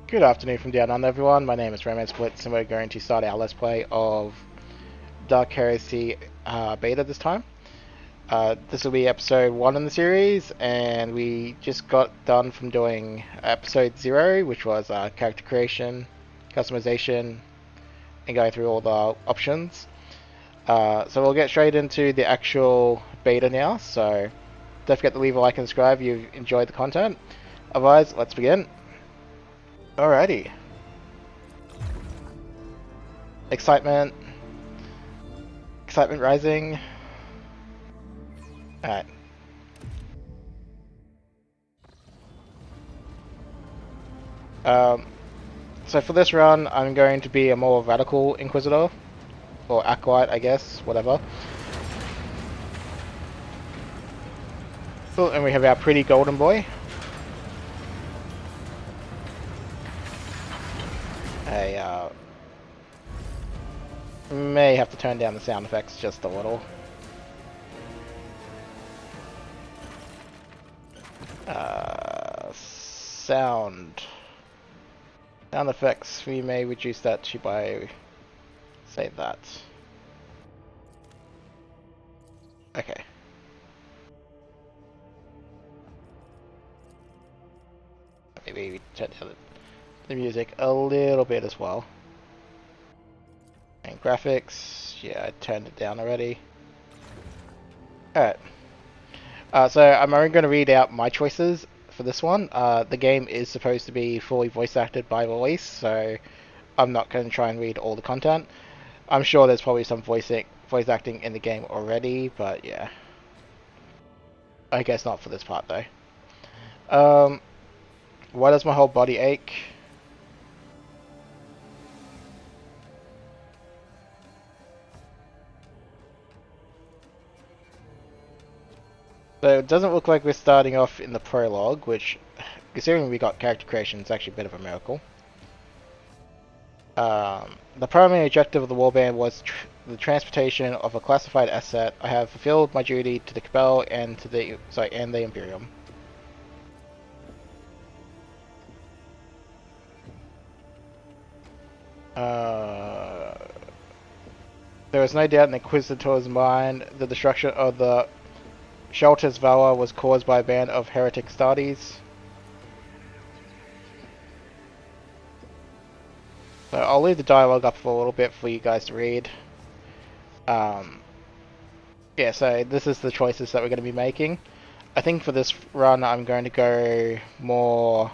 Good afternoon from down under, everyone. My name is Romance Blitz, and we're going to start our Let's Play of Dark Heresy beta this time. This will be episode 1 in the series, and we just got done from doing episode 0, which was character creation, customization, and going through all the options. So we'll get straight into the actual beta now, so don't forget to leave a like and subscribe if you've enjoyed the content. Otherwise, let's begin. Alrighty. Excitement rising. Alright. So for this run, I'm going to be a more radical Inquisitor. Or Acolyte, I guess. Whatever. Oh, and we have our pretty golden boy. I may have to turn down the sound effects just a little. Sound effects, we may reduce that to by, say that. Okay. Maybe we turn down the music a little bit as well. And graphics, yeah, I turned it down already. Alright. So I'm only going to read out my choices for this one. The game is supposed to be fully voice acted by release, so I'm not going to try and read all the content. I'm sure there's probably some voice acting in the game already, but yeah. I guess not for this part though. Why does my whole body ache? So it doesn't look like we're starting off in the prologue, which, considering we got character creation, is actually a bit of a miracle. The primary objective of the Warband was the transportation of a classified asset. I have fulfilled my duty to the Cabal and to the Imperium. There was no doubt in the Inquisitor's mind the destruction of the Shelter's valor was caused by a band of heretic Astartes. So I'll leave the dialogue up for a little bit for you guys to read. Yeah, so this is the choices that we're going to be making. I think for this run I'm going to go more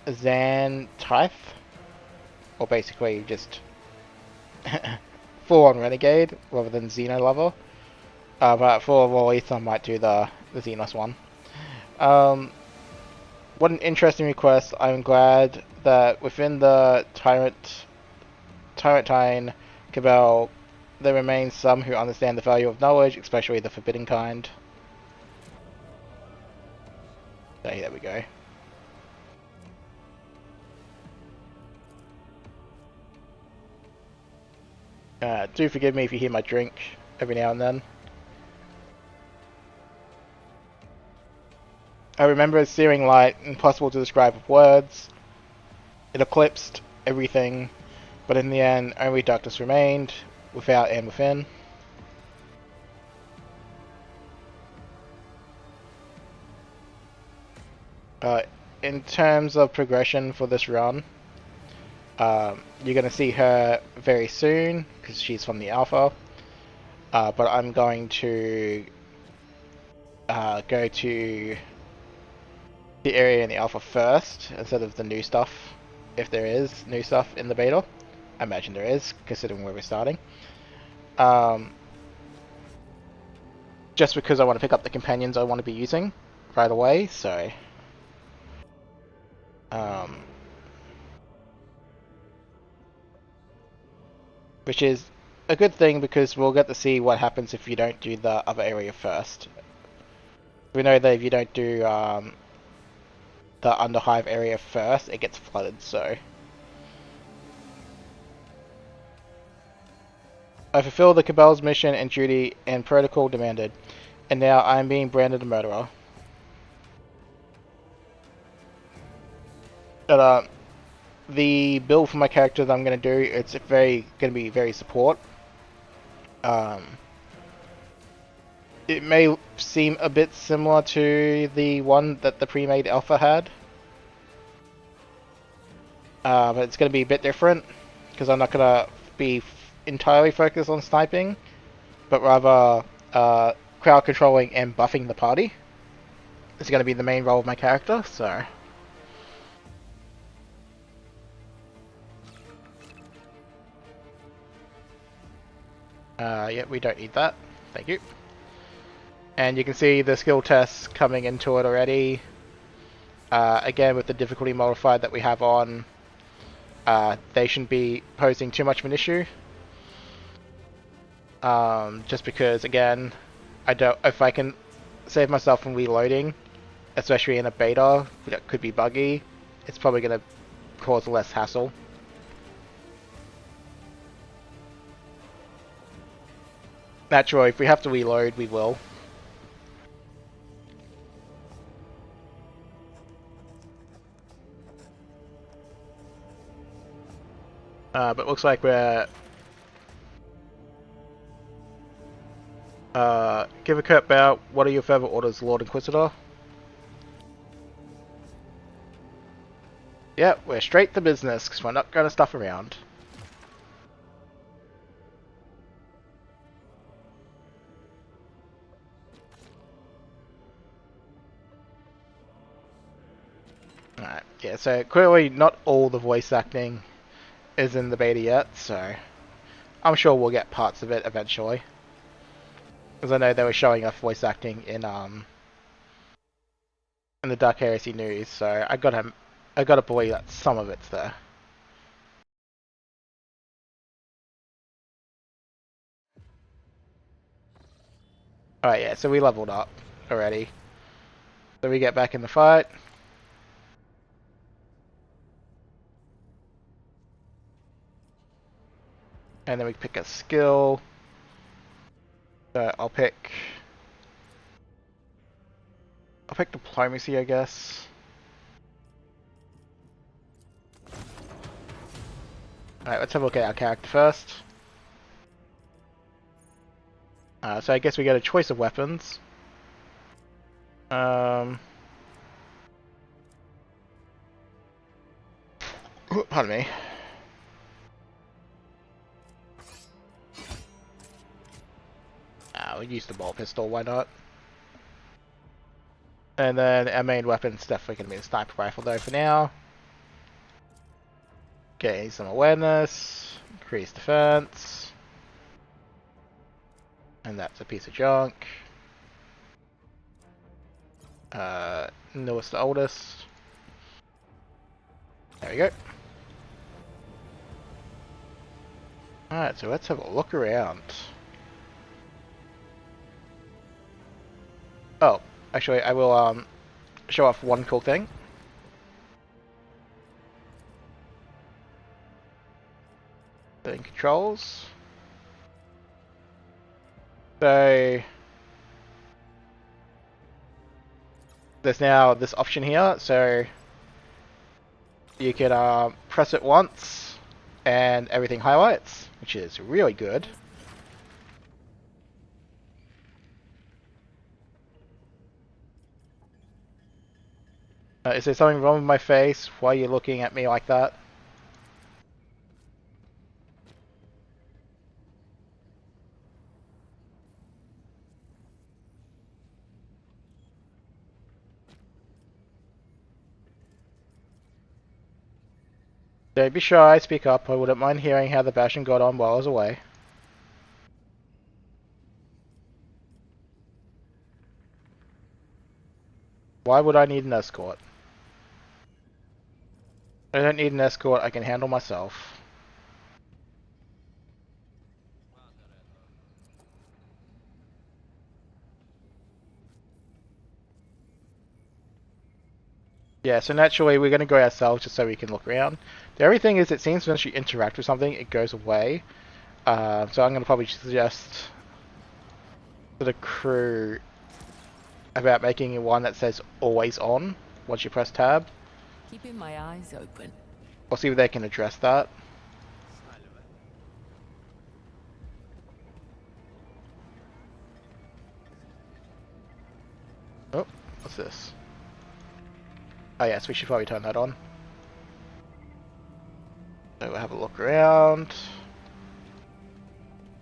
Zan type, or basically just full on Renegade rather than Xeno Lover. But for release I might do the Xenos one. What an interesting request. I'm glad that within the Tyrantine Cabal there remain some who understand the value of knowledge, especially the forbidden kind. Okay, there we go. Do forgive me if you hear my drink every now and then. I remember a searing light, impossible to describe with words. It eclipsed everything, but in the end, only darkness remained, without and within. In terms of progression for this run, you're going to see her very soon, because she's from the alpha. But I'm going to go to the area in the alpha first, instead of the new stuff, if there is new stuff in the beta. I imagine there is, considering where we're starting. Just because I want to pick up the companions I want to be using right away, so... which is a good thing, because we'll get to see what happens if you don't do the other area first. We know that if you don't do the Underhive area first, it gets flooded, so... I fulfilled the Cabal's mission and duty and protocol demanded, and now I am being branded a murderer. But the build for my character that I'm going to do, it's going to be very support. Um, it may seem a bit similar to the one that the pre-made alpha had, but it's going to be a bit different because I'm not going to be entirely focused on sniping, but rather crowd controlling and buffing the party. It's going to be the main role of my character, so. Yeah, we don't need that. Thank you. And you can see the skill tests coming into it already. Again, with the difficulty modifier that we have on, they shouldn't be posing too much of an issue. Just because, again, if I can save myself from reloading, especially in a beta that could be buggy, it's probably going to cause less hassle. Naturally, if we have to reload, we will. But it looks like we're... give a curt bow. What are your further orders, Lord Inquisitor? Yeah, we're straight to business, because we're not going to stuff around. Alright, yeah, so clearly not all the voice acting is in the beta yet, so I'm sure we'll get parts of it eventually. Because I know they were showing off voice acting in the Dark Heresy news, so I gotta believe that some of it's there. Alright, yeah, so we leveled up already. So we get back in the fight. And then we pick a skill. So I'll pick diplomacy, I guess. Alright, let's have a look at our character first. So I guess we get a choice of weapons. Pardon me. We'll use the bolt pistol, why not? And then our main weapon's definitely going to be the sniper rifle though for now. Gain some awareness, increase defense. And that's a piece of junk. Newest to oldest. There we go. Alright, so let's have a look around. Oh, actually I will show off one cool thing. In controls. So there's now this option here, so you can press it once and everything highlights, which is really good. Is there something wrong with my face? Why are you looking at me like that? Don't be shy, speak up. I wouldn't mind hearing how the bashing got on while I was away. Why would I need an escort? I don't need an escort, I can handle myself. Yeah, so naturally we're going to go ourselves just so we can look around. The only thing is it seems once you interact with something, it goes away. So I'm going to probably suggest to the crew about making one that says always on once you press tab. Keeping my eyes open. I'll see if they can address that. Oh, what's this? Oh yes, we should probably turn that on. So we'll have a look around.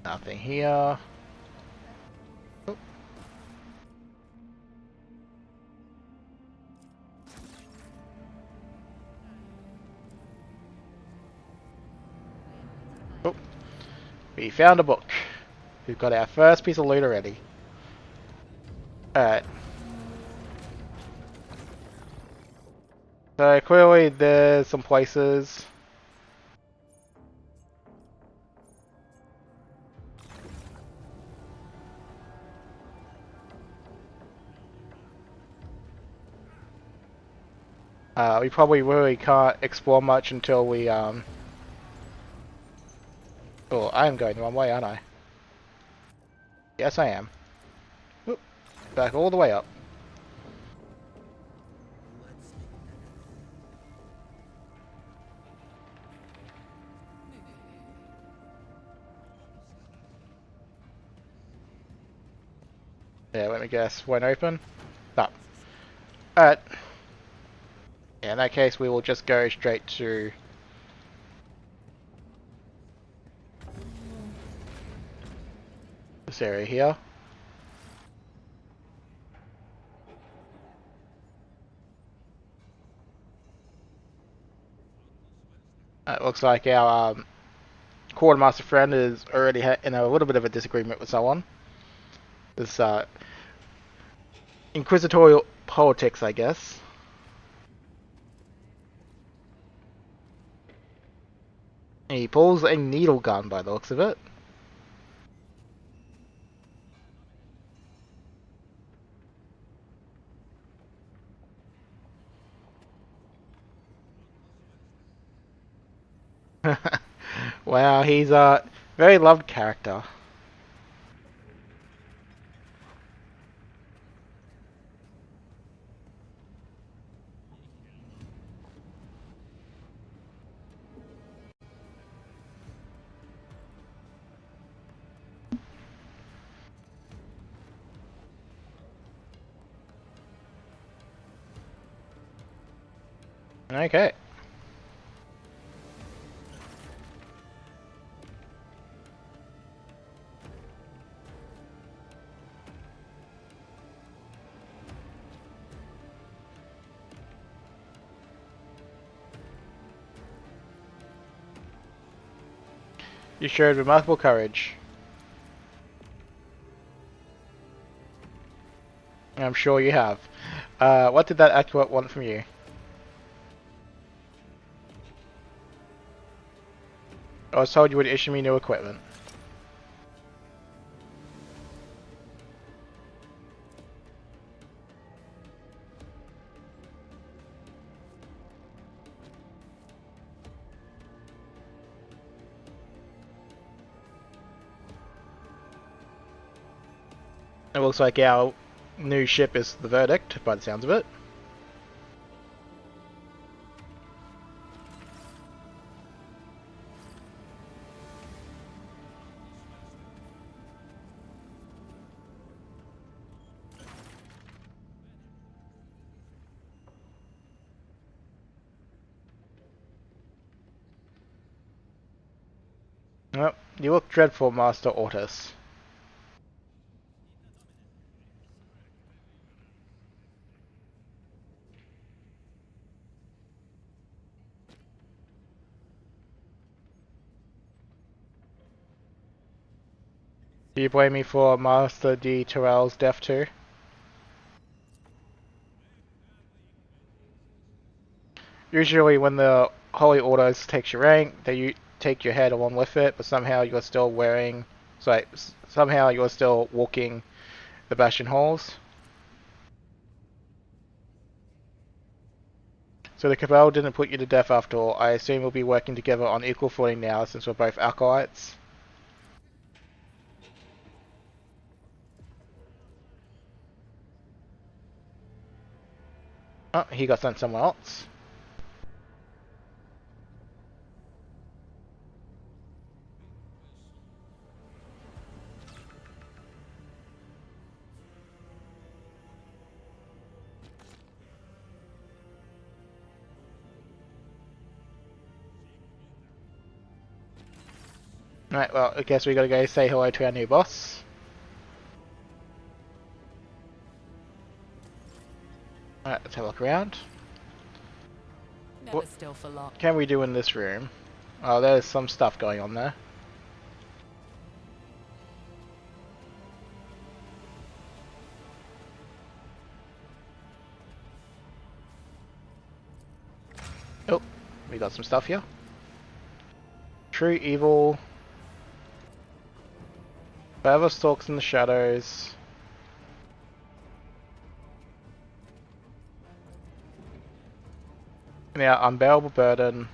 Nothing here. Oh. Oh. We found a book. We've got our first piece of loot already. Alright. So clearly there's some places. We probably really can't explore much until we Oh, I am going the wrong way, aren't I? Yes, I am. Oop. Back all the way up. Yeah, let me guess. Won't open? No. Alright. Yeah, in that case, we will just go straight to this area here. It looks like our quartermaster friend is already in a little bit of a disagreement with someone. This inquisitorial politics, I guess. He pulls a needle gun by the looks of it. Wow, he's a very loved character. Okay. You showed remarkable courage. I'm sure you have. What did that acolyte want from you? I was told you would issue me new equipment. It looks like our new ship is the verdict, by the sounds of it. Well, you look dreadful, Master Ortis. Do you blame me for Master D. Terrell's death too? Usually when the Holy Orders takes your rank, they take your head along with it, but somehow you're still wearing... Sorry, somehow you're still walking the Bastion halls. So the Cabal didn't put you to death after all. I assume we'll be working together on equal footing now since we're both acolytes. Oh, he got sent somewhere else. Alright, well, I guess we gotta go say hello to our new boss. Alright, let's have a look around. Never still for long. What can we do in this room? Oh, there's some stuff going on there. Oh, we got some stuff here. True evil. Forever stalks in the shadows. Now, unbearable burden.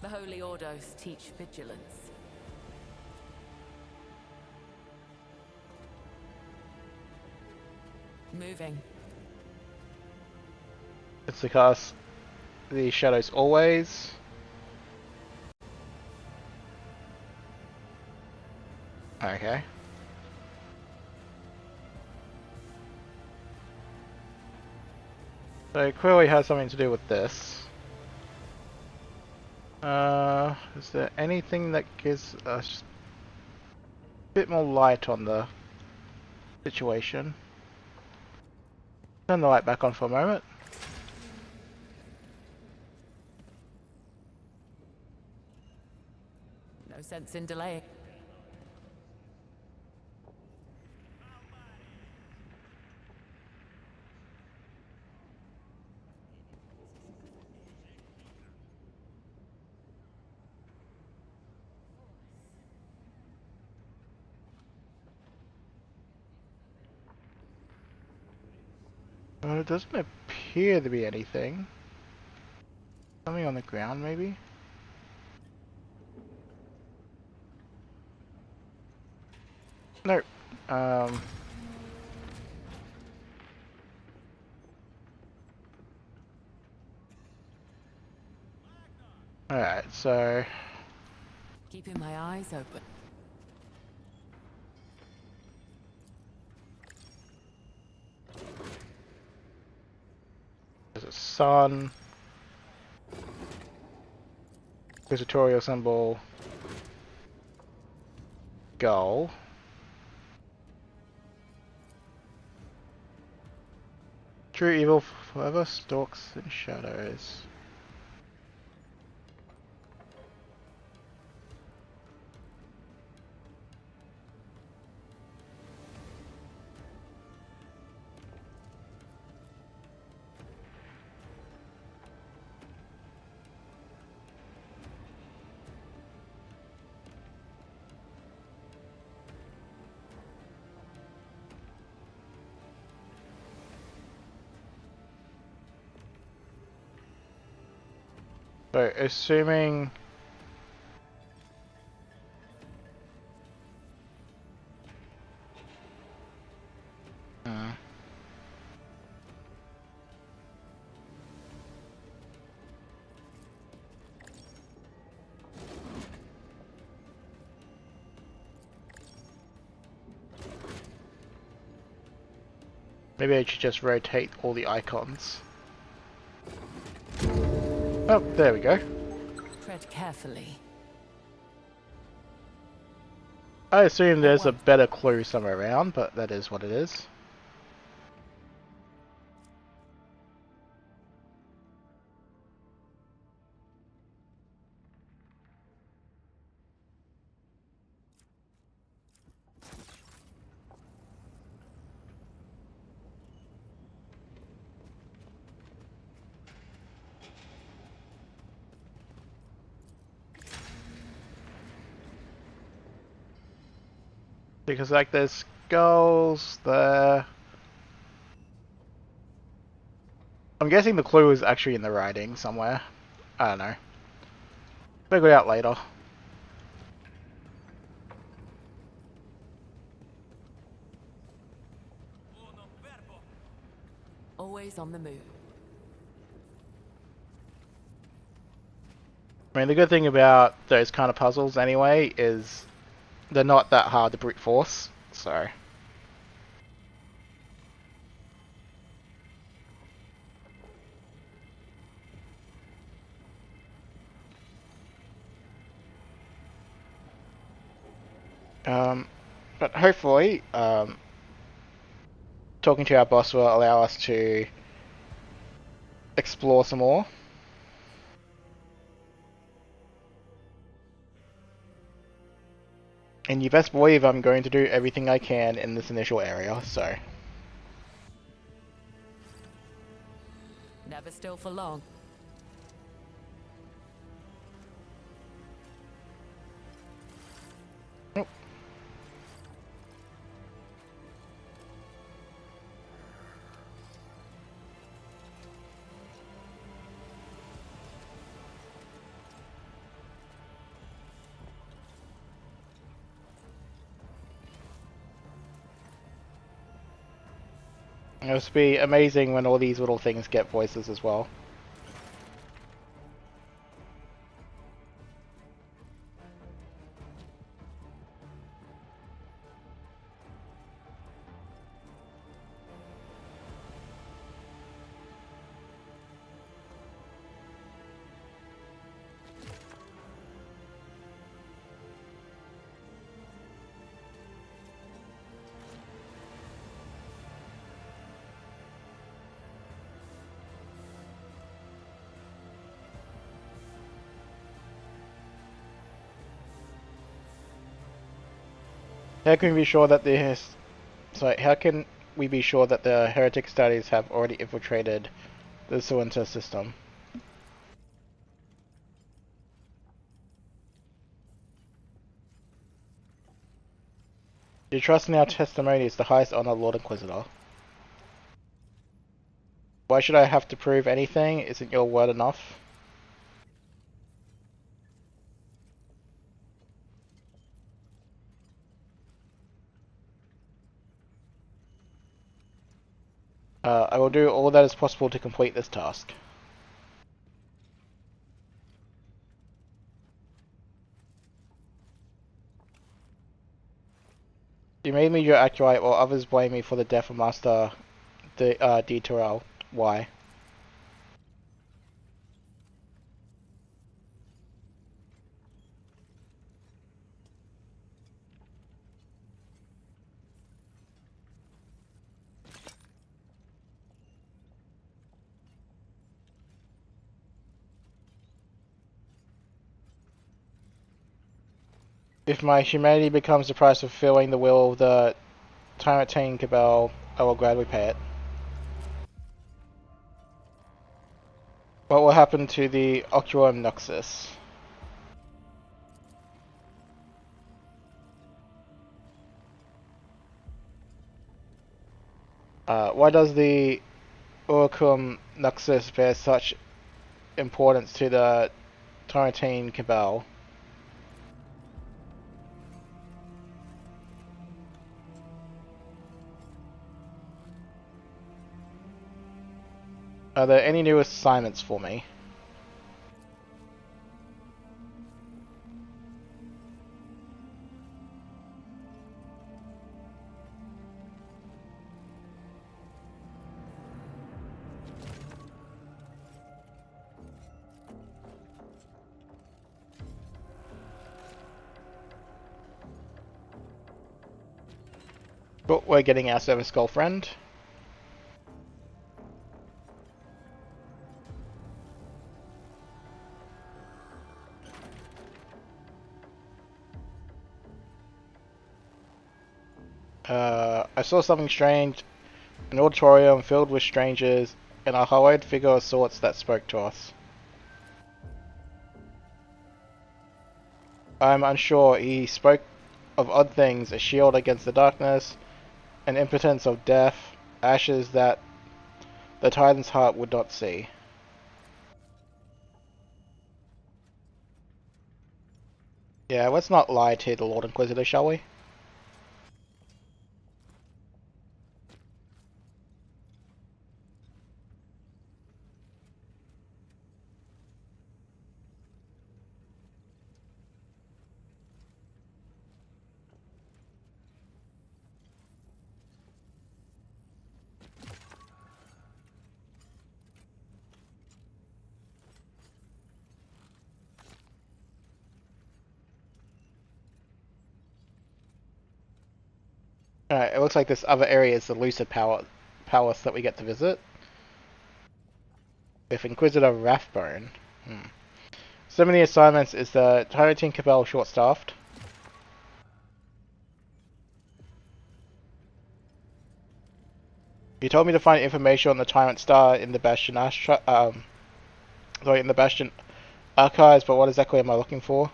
The holy ordos teach vigilance. Moving. It's to cast the shadows always. Okay. So it clearly has something to do with this. Is there anything that gives us a bit more light on the situation? Turn the light back on for a moment. No sense in delaying. It doesn't appear to be anything. Something on the ground, maybe? Nope. Alright, so... Keeping my eyes open. There's a sun. Inquisitorial symbol. Gull. True evil forever stalks in shadows. So, assuming... Maybe I should just rotate all the icons. Oh, there we go. Tread carefully. I assume there's a better clue somewhere around, but that is what it is. Because like there's skulls there. I'm guessing the clue is actually in the writing somewhere. I don't know. Figure it out later. Always on the move. I mean, the good thing about those kind of puzzles anyway is they're not that hard to brute force, so... Um, but hopefully, talking to our boss will allow us to explore some more. And you best believe I'm going to do everything I can in this initial area, so. Never still for long. Oh. It'll be amazing when all these little things get voices as well. How can we be sure that how can we be sure that the heretic studies have already infiltrated the Seline system? Your trust in our testimony is the highest honor, Lord Inquisitor. Why should I have to prove anything? Isn't your word enough? I will do all that is possible to complete this task. You made me your acolyte while others blame me for the death of Master D. Why? If my humanity becomes the price of fulfilling the will of the Tyrantine Cabal, I will gladly pay it. What will happen to the Oculum Nexus? Why does the Oculum Nexus bear such importance to the Tyrantine Cabal? Are there any new assignments for me? But we're getting our service girlfriend. I saw something strange. An auditorium filled with strangers, and a hollowed figure of sorts that spoke to us. I'm unsure. He spoke of odd things, a shield against the darkness, an impotence of death, ashes that the Titan's heart would not see. Yeah, let's not lie to the Lord Inquisitor, shall we? Alright, it looks like this other area is the Lucid Palace that we get to visit. With Inquisitor Rathbone. So many assignments. Is the Tyrantine Cabal short-staffed? You told me to find information on the Tyrant Star in the Bastion in the Bastion archives, but what exactly am I looking for?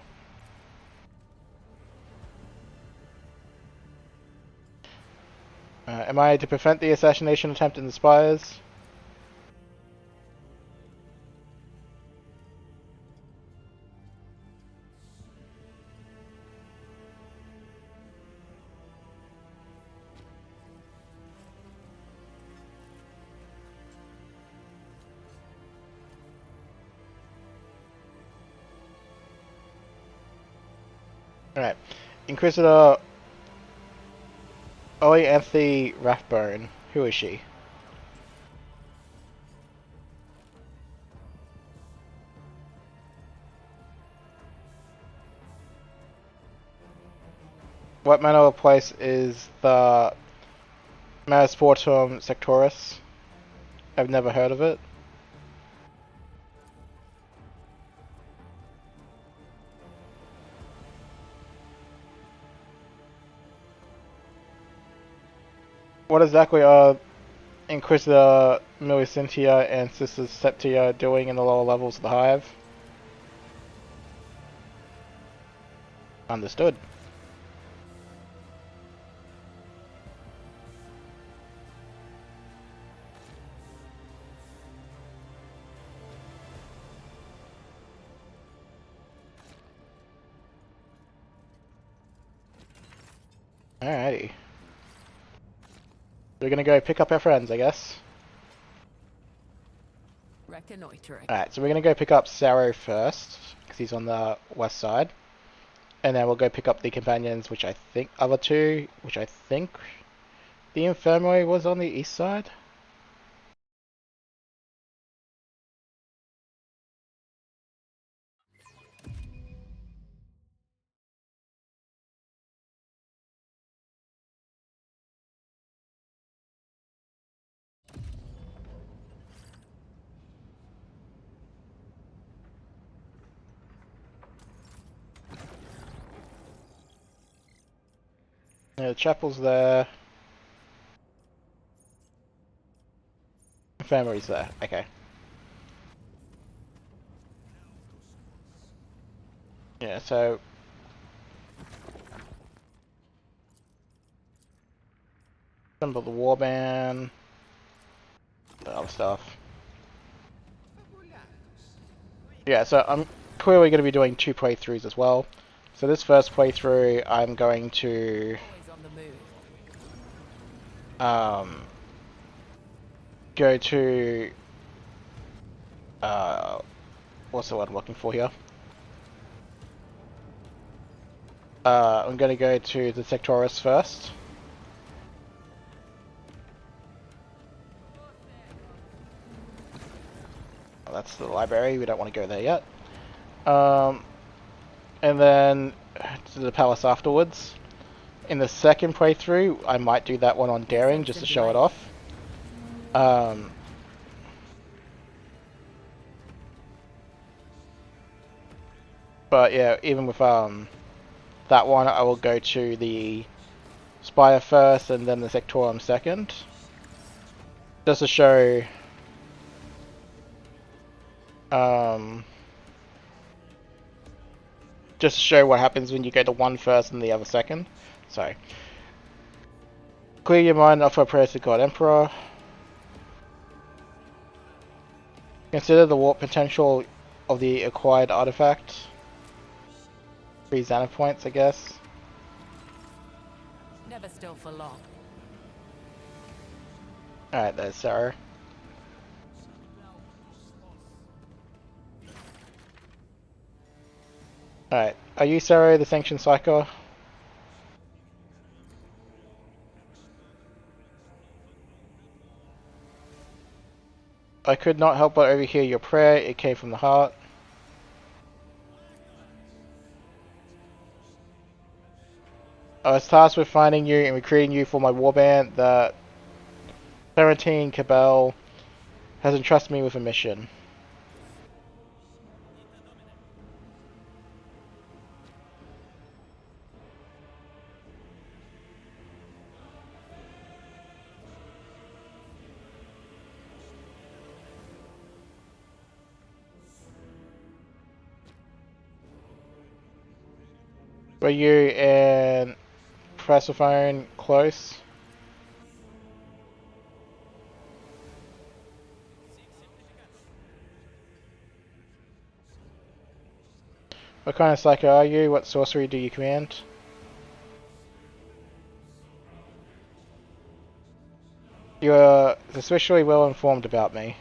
Am I to prevent the assassination attempt in the Spires? Alright. Inquisitor Anthony Rathbone. Who is she? What manner of place is the Marisportum Sectoris? I've never heard of it. What exactly are Inquisitor Millicyntia and Sister Septia doing in the lower levels of the Hive? Understood. Alrighty. We're gonna go pick up our friends, I guess. Reconnoitering. Alright, so we're gonna go pick up Saro first, because he's on the west side. And then we'll go pick up the companions, which I think, other two, which I think the infirmary was on the east side. Yeah, the chapel's there. Infirmary's there, okay. Yeah, so some of the Warband, the other stuff. Yeah, so I'm clearly going to be doing 2 playthroughs as well. So this first playthrough, I'm going to go to what's the word I'm looking for here? I'm going to go to the Sectoris first. Oh, that's the library. We don't want to go there yet. And then to the palace afterwards. In the second playthrough, I might do that one on Daring just to show it off. But yeah, even with that one, I will go to the Spire first and then the Sectorum second. Just to show just to show what happens when you go to one first and the other second. So clear your mind, offer a prayer to God Emperor. Consider the warp potential of the acquired artifact. 3 Xana points, I guess. Never still for long. Alright, there's Sarah. Alright, are you Sarah, the Sanctioned Psycho? I could not help but overhear your prayer, it came from the heart. I was tasked with finding you and recruiting you for my warband. The 17 Cabal has entrusted me with a mission. Were you and Professor Phone close? What kind of psycho are you? What sorcery do you command? You are suspiciously well informed about me.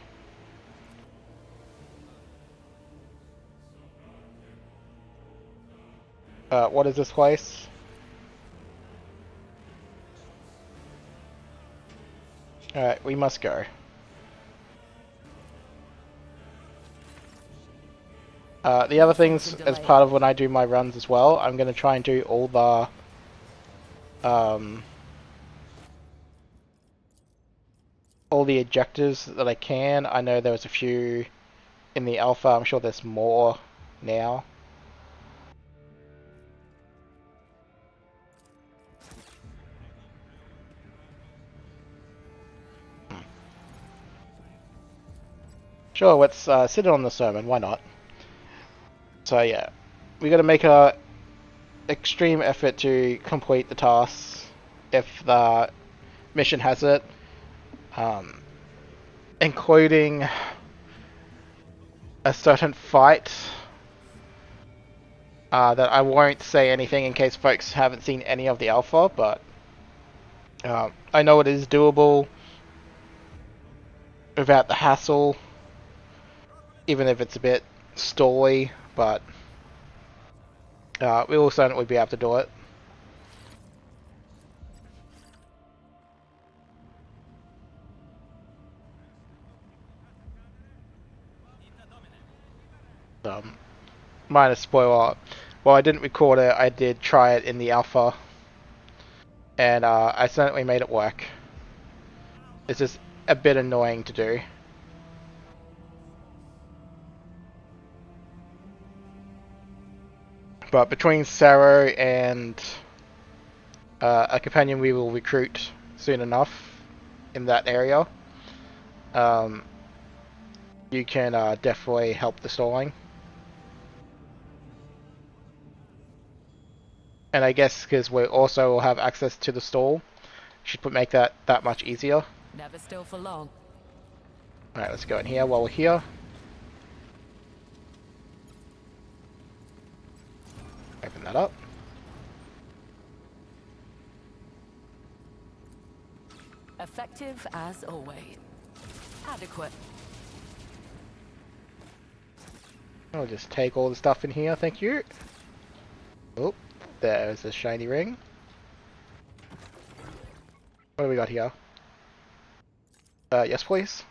What is this place? Alright, we must go. The other things, as part of when I do my runs as well, I'm going to try and do all the objectives that I can. I know there was a few in the alpha. I'm sure there's more now. Sure, let's sit in on the sermon. Why not? So yeah, we got to make a extreme effort to complete the tasks if the mission has it, including a certain fight that I won't say anything in case folks haven't seen any of the alpha, but I know it is doable without the hassle, even if it's a bit stally, but we will certainly be able to do it. Minor spoiler, while I didn't record it, I did try it in the alpha, and I certainly made it work. It's just a bit annoying to do. But between Sarah and a companion we will recruit soon enough in that area, you can definitely help the stalling. And I guess because we also will have access to the stall, should make that much easier. Never still for long. Alright, let's go in here while we're here. Open that up. Effective as always. Adequate. I'll just take all the stuff in here, thank you. Oh, there's a shiny ring. What do we got here? Yes please.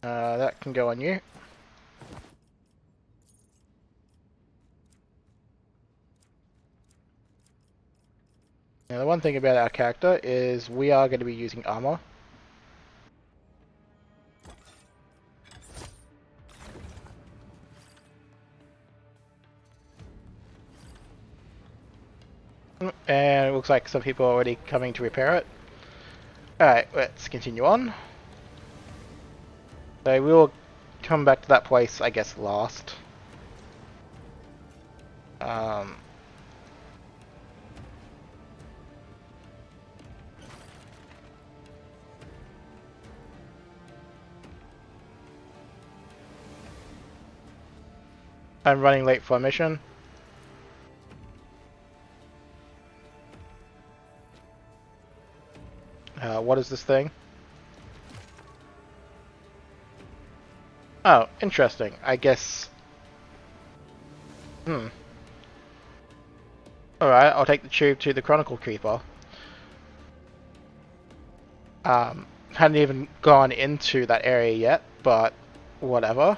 That can go on you. Now the one thing about our character is we are going to be using armor. And it looks like some people are already coming to repair it. Alright, let's continue on. So we will come back to that place, I guess, last. I'm running late for a mission. What is this thing? Oh, interesting. I guess... Alright, I'll take the tube to the Chronicle Keeper. Hadn't even gone into that area yet, but whatever.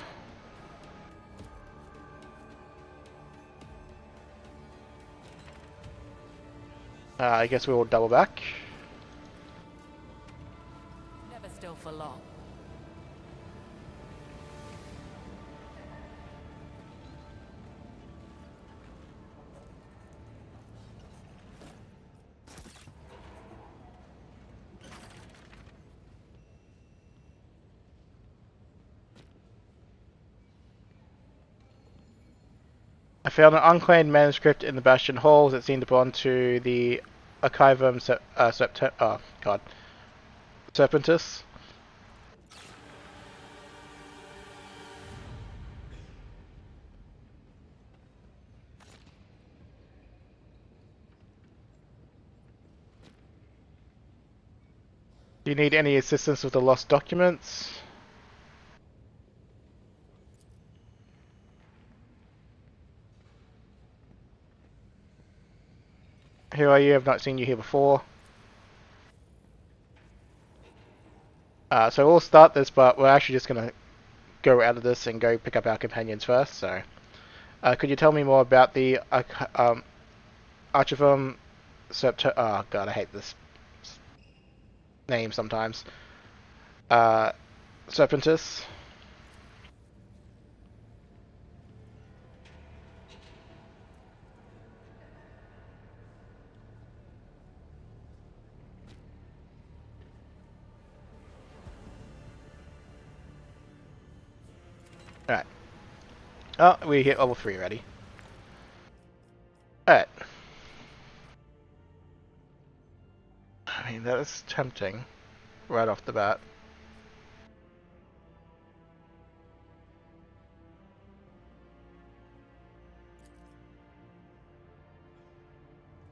I guess we will double back. Never still for long. I found an unclaimed manuscript in the Bastion halls that seemed to belong to the Archivum Serpentis. Do you need any assistance with the lost documents? Who are you? I've not seen you here before. So we'll start this, but we're actually just going to go out of this and go pick up our companions first. So, could you tell me more about the Archivum Oh god, I hate this name sometimes. Serpentis. Alright. Oh, we hit level 3 already. Alright. I mean, that is tempting. Right off the bat.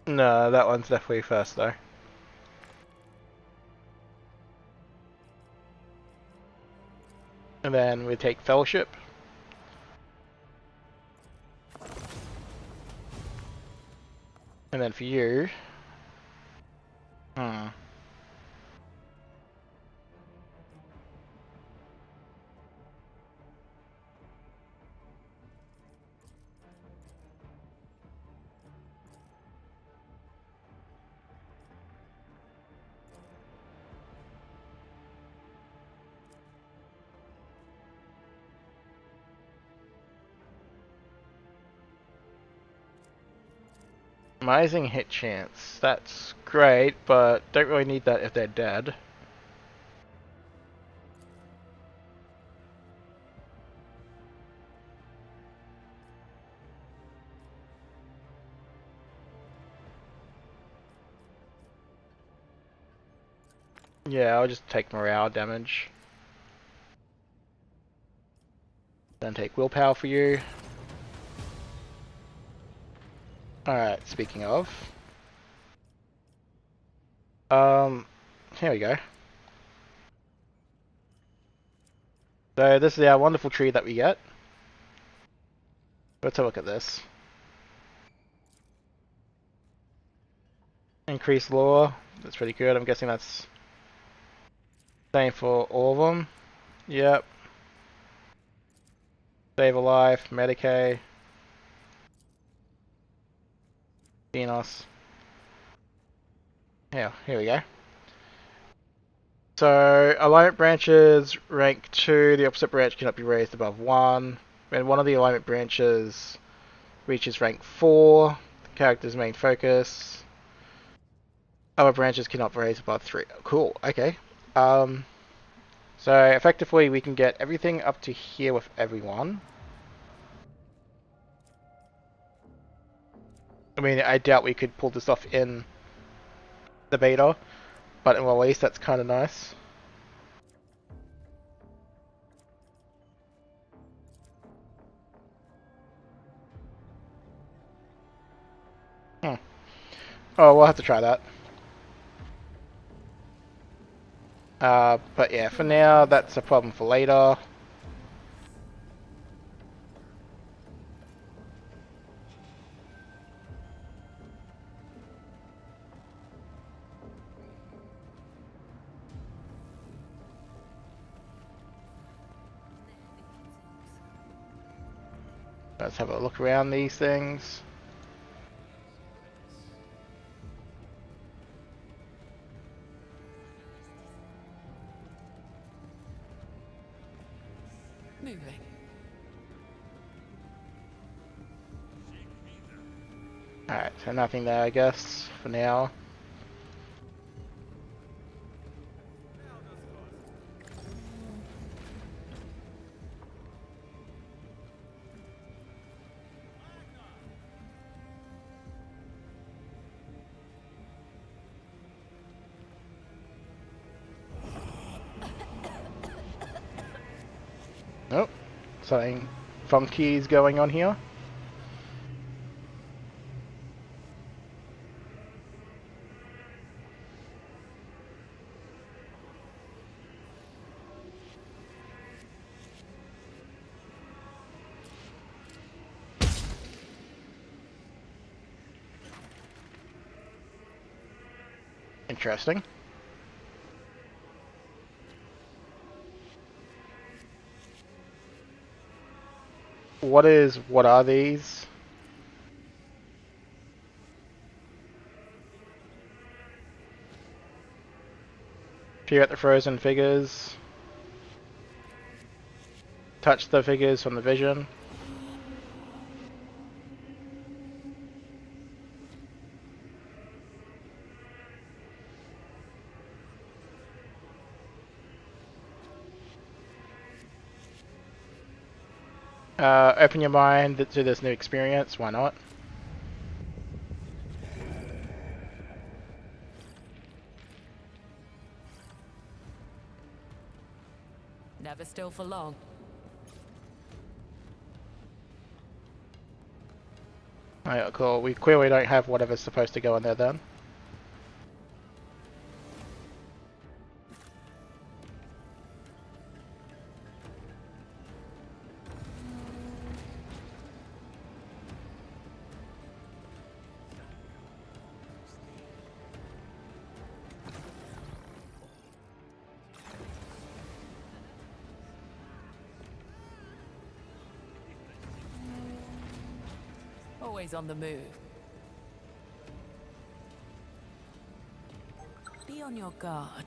No, that one's definitely first though. And then we take Fellowship. And then for you... Hmm. Amazing hit chance. That's great, but don't really need that if they're dead. Yeah, I'll just take morale damage. Then take willpower for you. Alright, speaking of. Here we go. So this is our wonderful tree that we get. Let's have a look at this. Increased lore. That's pretty good. I'm guessing that's same for all of them. Yep. Save a life, Medicaid, Xenos. Yeah, here we go. So, alignment branches rank 2, the opposite branch cannot be raised above 1. When one of the alignment branches reaches rank 4, the character's main focus. Other branches cannot be raised above 3. Cool, okay. So effectively we can get everything up to here with everyone. I mean, I doubt we could pull this off in the beta, but in release that's kind of nice. Oh, we'll have to try that. But yeah, for now, that's a problem for later. Let's have a look around these things. Moving. Alright, so nothing there, I guess, for now. Nope. Something funky is going on here. Interesting. What are these? Peer at the frozen figures. Touch the figures from the vision. Open your mind to this new experience, why not? Never still for long. Alright, cool. We clearly don't have whatever's supposed to go in there then. Always on the move. Be on your guard.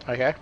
Okay.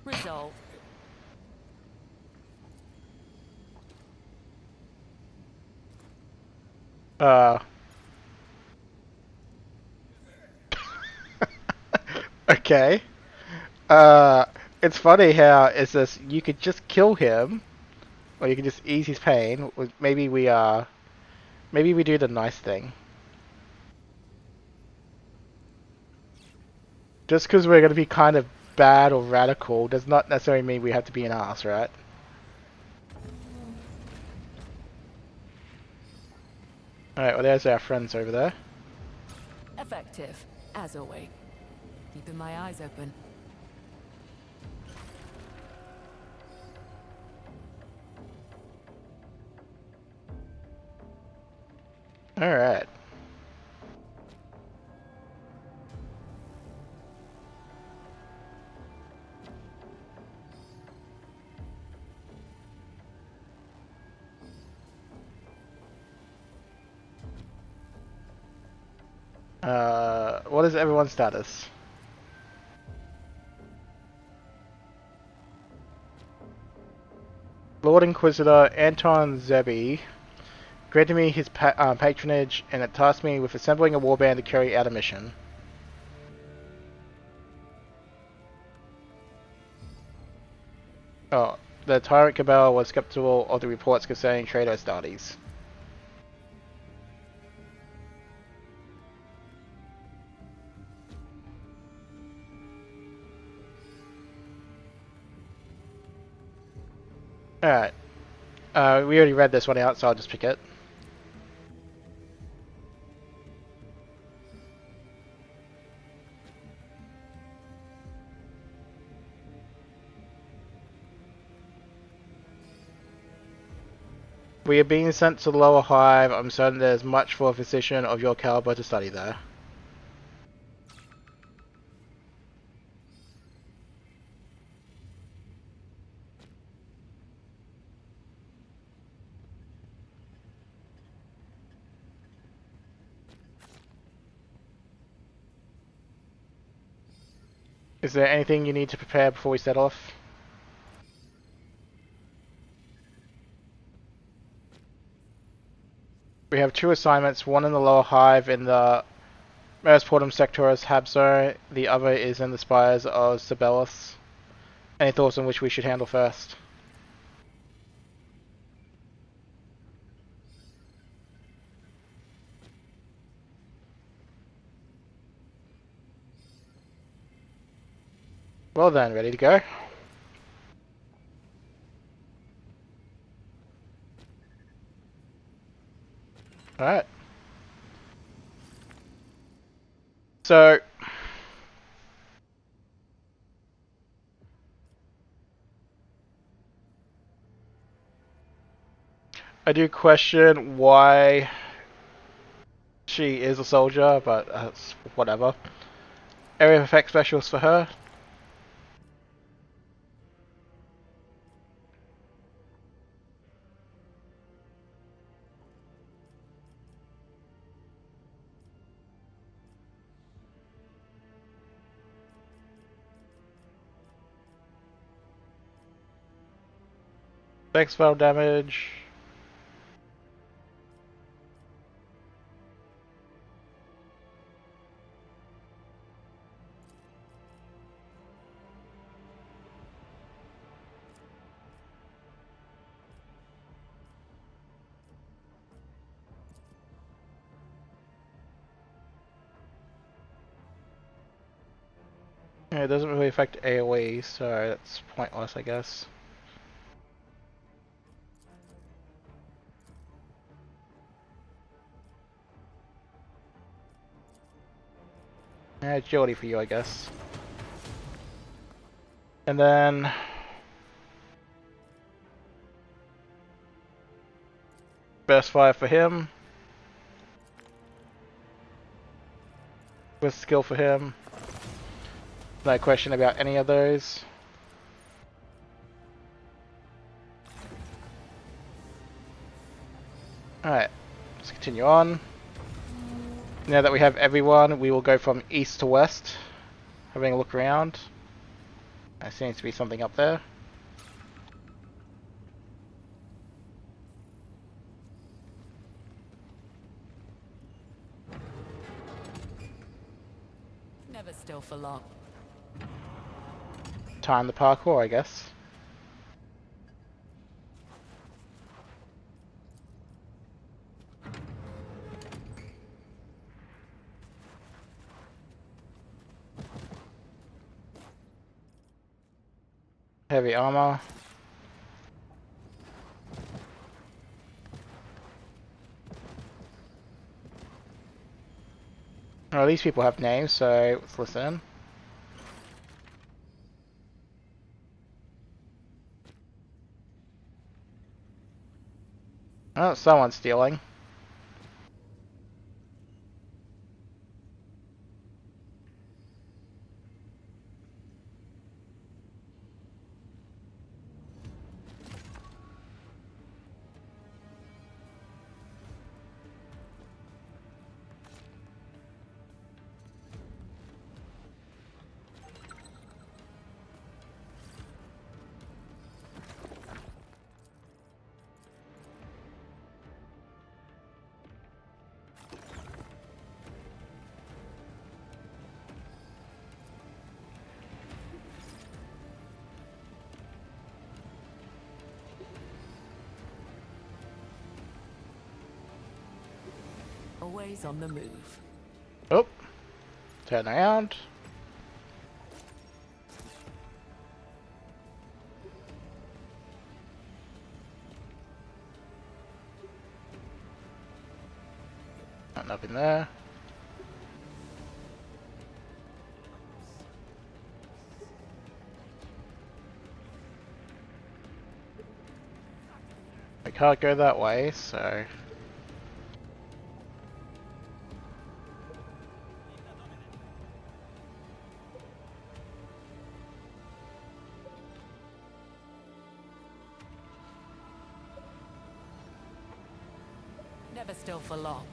Resolve. Uh. Okay. It's funny how it's this. You could just kill him, or you could just ease his pain. Maybe we do the nice thing. Just because we're gonna be kind of bad or radical does not necessarily mean we have to be an ass, right? Alright, well there's our friends over there. Effective, as always. Keeping my eyes open. Alright. What is everyone's status? Lord Inquisitor Anton Zebi granted me his patronage, and it tasked me with assembling a warband to carry out a mission. Oh, the Tyrant Cabal was skeptical of the reports concerning trade Astartes. Alright. We already read this one out, so I'll just pick it. We are being sent to the lower hive. I'm certain there's much for a physician of your caliber to study there. Is there anything you need to prepare before we set off? We have 2 assignments, one in the lower hive in the Merisportum Sectoris Habso, the other is in the spires of Sibelius. Any thoughts on which we should handle first? Well then, ready to go? Alright. So, I do question why she is a soldier, but whatever. Area of effect specialist for her. X spell damage. Yeah, it doesn't really affect AoE, so that's pointless, I guess. Yeah, agility for you, I guess. And then burst fire for him. With skill for him. No question about any of those. Alright, let's continue on. Now that we have everyone, we will go from east to west. Having a look around. There seems to be something up there. Never still for long. Time the parkour, I guess. Heavy armor. Well, these people have names, so let's listen. Oh, someone's stealing. always on the move. Oh, turn around. Nothing there. I can't go that way, so... Never still for long.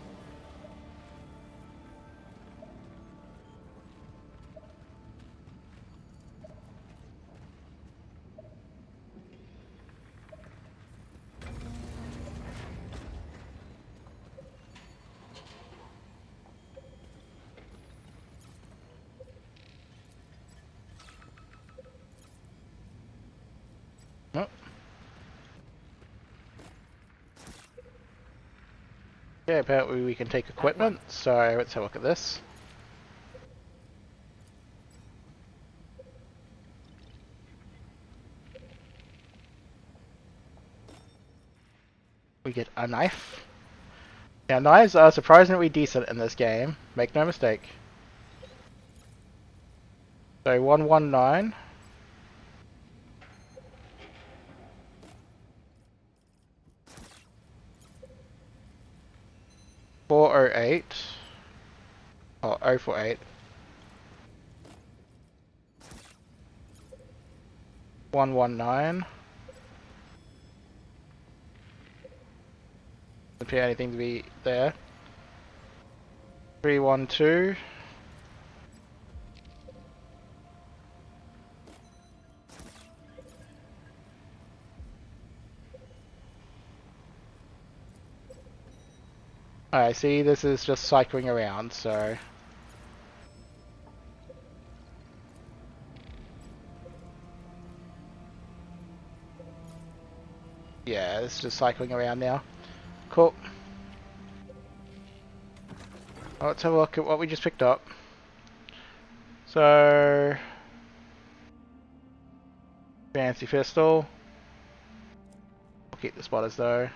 Oh. Yeah, apparently we can take equipment, so let's have a look at this. We get a knife. Now, knives are surprisingly decent in this game, make no mistake. So, 119. .408. Oh, 048. 119. Doesn't appear anything to be there. 312. Alright, see, this is just cycling around, so... Yeah, it's just cycling around now. Cool. Well, let's have a look at what we just picked up. So... Fancy pistol. I'll keep the spotters though.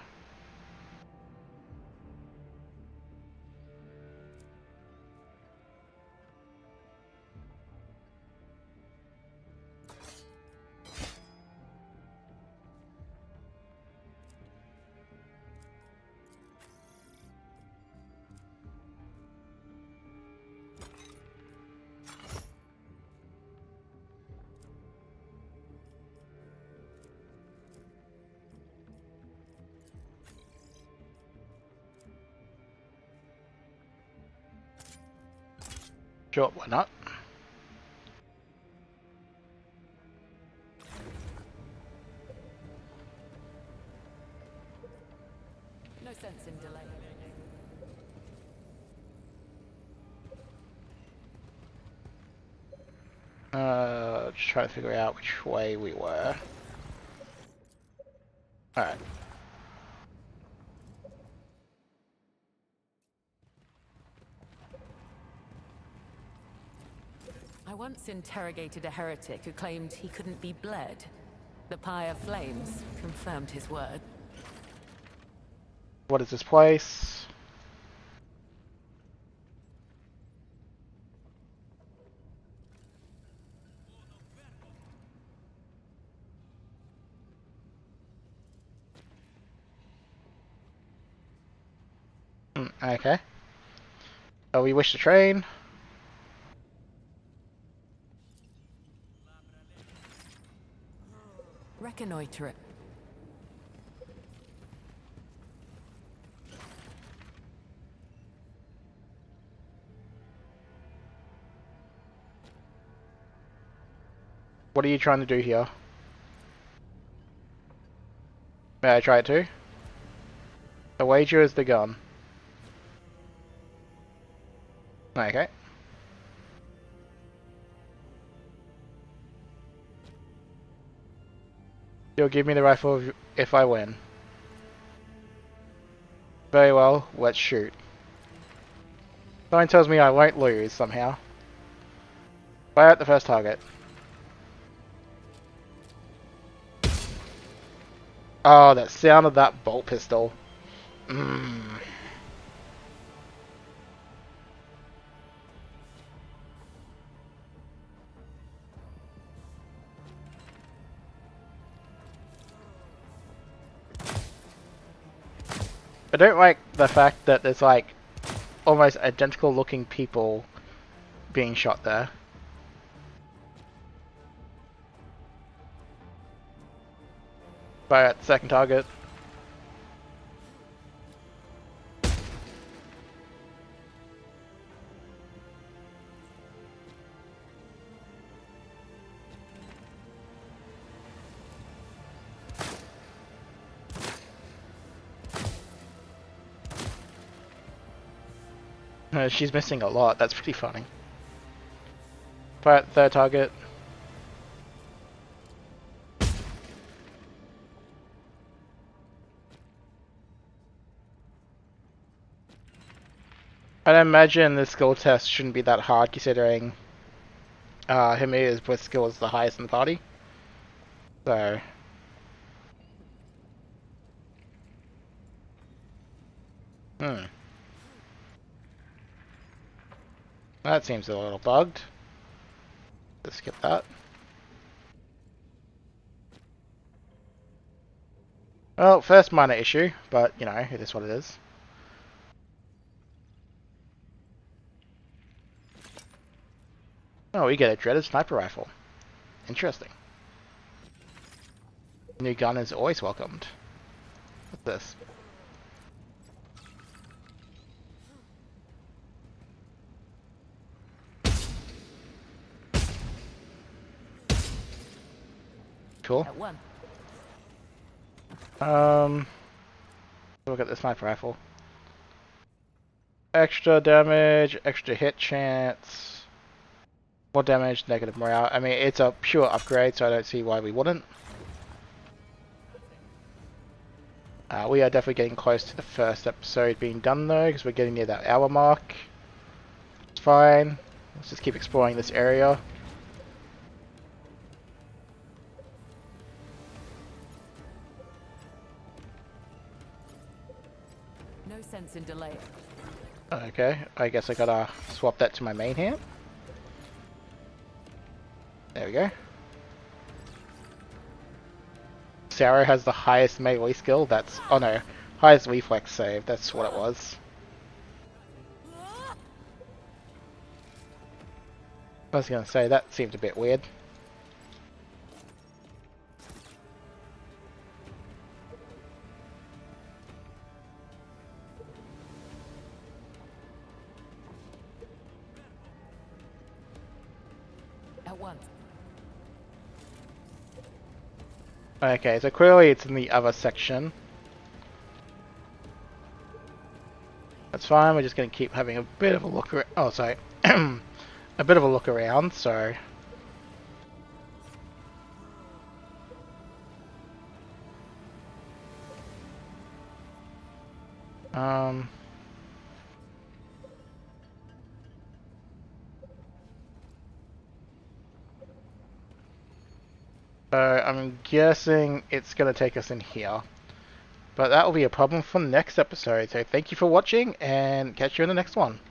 Sure, why not? No sense in delay. Just trying to figure out which way we were. Alright. I once interrogated a heretic who claimed he couldn't be bled. The Pyre Flames confirmed his word. What is this place? Okay. Oh, we wish to train. Reconnoiter it. What are you trying to do here? May I try it too? The wager is the gun. Okay. You'll give me the rifle if I win. Very well, let's shoot. Something tells me I won't lose somehow. Fire at the first target. Oh, that sound of that bolt pistol. Mmm. I don't like the fact that there's like almost identical looking people being shot there. Fire at the second target. She's missing a lot, that's pretty funny. Fire at the third target. I'd imagine the skill test shouldn't be that hard considering Himiya's Bliss skill is the highest in the party. So... That seems a little bugged. Let's skip that. Well, first minor issue, but you know, it is what it is. Oh, we get a dreaded sniper rifle. Interesting. New gun is always welcomed. What's this? Cool. Look at the sniper rifle. Extra damage, extra hit chance, more damage, negative morale. I mean, it's a pure upgrade, so I don't see why we wouldn't. We are definitely getting close to the first episode being done though, because we're getting near that hour mark. It's fine. Let's just keep exploring this area. No sense in delay. Okay, I guess I gotta swap that to my main hand. There we go. Sarah has the highest melee skill, that's... oh no, highest reflex save, that's what it was. I was gonna say, that seemed a bit weird. At once. Okay, so clearly it's in the other section. That's fine, we're just gonna keep having a bit of a look around. Oh, sorry. A bit of a look around, so... So I'm guessing it's going to take us in here. But that will be a problem for the next episode. So thank you for watching and catch you in the next one.